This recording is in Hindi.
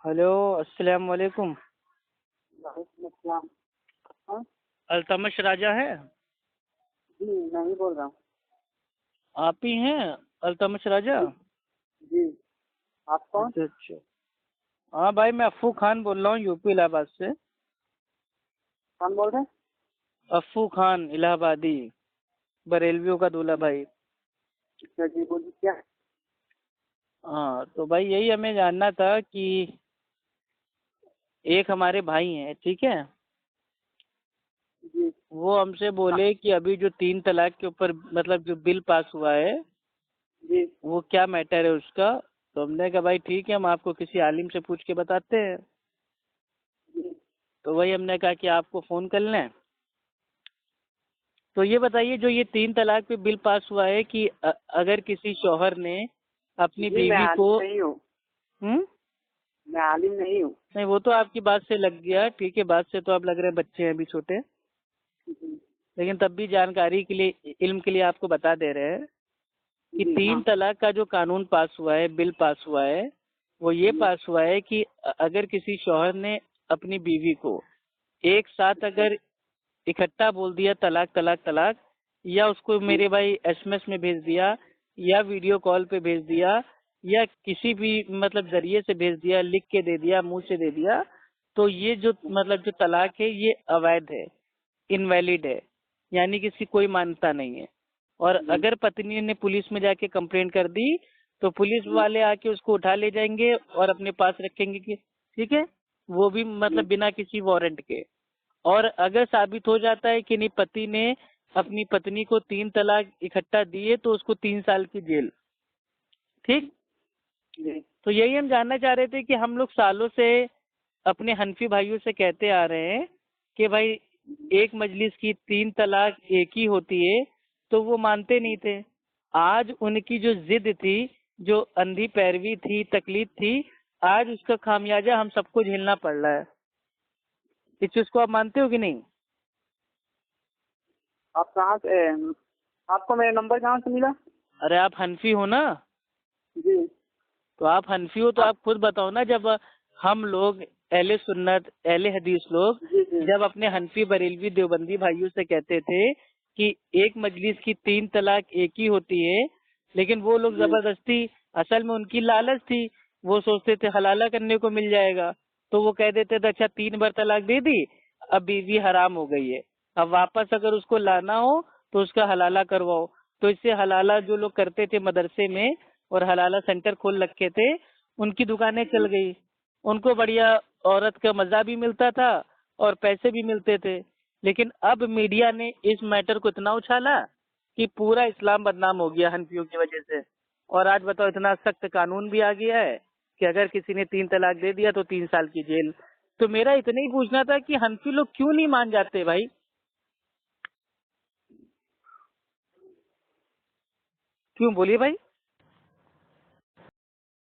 हेलो, अस्सलाम वालेकुम। वालेकुम अस्सलाम। हाँ अल्तमश राजा है? जी, मैं ही बोल रहा हूँ। आप ही हैं अल्तमश राजा? जी जी। आप कौन? अच्छा अच्छा। हाँ भाई, मैं अफ्फू खान बोल रहा हूँ, यूपी इलाहाबाद से। कौन बोल रहे हैं? अफ्फू खान इलाहाबादी, बरेलवियों का दूल्हा भाई। अच्छा जी, बोलिए क्या? हाँ तो भाई, यही हमें जानना था कि एक हमारे भाई हैं, ठीक है। जी वो हमसे बोले कि अभी जो 3 तलाक के ऊपर मतलब जो बिल पास हुआ है, जी वो क्या मैटर है उसका। तो हमने कहा भाई ठीक है, हम आपको किसी आलिम से पूछ के बताते हैं। जी। तो वही हमने कहा कि आपको फोन कर लें। तो ये बताइए, जो ये 3 तलाक पे बिल पास हुआ है कि अगर किसी शौहर ने अपनी जी, मैं बीवी को। आलिम नहीं हूँ। हम्म। मैं आलिम नहीं हूँ। नहीं, वो तो आपकी बात से लग गया, ठीक है, बात से तो आप लग रहे हैं बच्चे हैं अभी छोटे। जी लेकिन तब भी जानकारी के लिए, इल्म के लिए आपको बता दे रहे हैं कि जी। तीन हाँ तलाक का जो कानून पास हुआ है, बिल पास हुआ है, वो ये जी पास हुआ है कि अगर किसी शौहर ने अपनी बीवी को एक साथ अगर इकट्ठा बोल दिया तलाक तलाक तलाक, या उसको जी मेरे भाई एसएमएस में भेज दिया, या वीडियो कॉल पे भेज दिया, या किसी भी मतलब जरिए से भेज दिया, लिख के दे दिया, मुंह से दे दिया, तो ये जो मतलब जो तलाक है ये अवैध है, इनवैलिड है, यानी कि इसकी कोई मान्यता नहीं है। और जी अगर पत्नी ने पुलिस में जाके कंप्लेंट कर दी तो पुलिस जी वाले आके उसको उठा ले जाएंगे और अपने पास रखेंगे कि ठीक है, वो भी मतलब जी बिना किसी वारंट के। और अगर साबित हो जाता है कि नहीं, पति ने अपनी पत्नी को 3 तलाक इकट्ठा दिए, तो उसको 3 साल की जेल। ठीक। जी तो यही हम जानना चाह रहे थे कि हम लोग सालों से अपने हनफी भाइयों से कहते आ रहे हैं कि भाई एक मजलिस की 3 तलाक एक ही होती है, तो वो मानते नहीं थे। आज उनकी जो जिद थी, जो अंधी पैरवी थी, तकलीफ थी, आज उसका खामियाजा हम सबको झेलना पड़ रहा है। इस चीज को आप मानते हो कि नहीं? आप कहाँ से? आपको मेरा नंबर कहाँ से मिला? अरे आप हनफी हो ना? जी। तो आप हनफी हो तो आप। आप खुद बताओ ना। जब हम लोग अहले सुन्नत, अहले हदीस लोग, जी जी जब अपने हनफी बरेलवी देवबंदी भाइयों से कहते थे कि एक मजलिस की 3 तलाक एक ही होती है, लेकिन वो लोग जी जबरदस्ती, असल में उनकी लालच थी, वो सोचते थे हलाला करने को मिल जाएगा, तो वो कह देते थे अच्छा 3 बार तलाक दे दी, अब बीवी हराम हो गई है, अब वापस अगर उसको लाना हो तो उसका हलाला करवाओ। तो इससे हलाला जो लोग करते थे मदरसे में और हलाला सेंटर खोल रखे थे, उनकी दुकानें चल जी गई। उनको बढ़िया औरत का मजा भी मिलता था और पैसे भी मिलते थे। लेकिन अब मीडिया ने इस मैटर को इतना उछाला कि पूरा इस्लाम बदनाम हो गया हनफियों की वजह से। और आज बताओ, इतना सख्त कानून भी आ गया है कि अगर किसी ने 3 तलाक दे दिया तो 3 साल की जेल। तो मेरा इतना ही पूछना था कि हनफी लोग क्यों नहीं मान जाते भाई? क्यों, बोलिए भाई।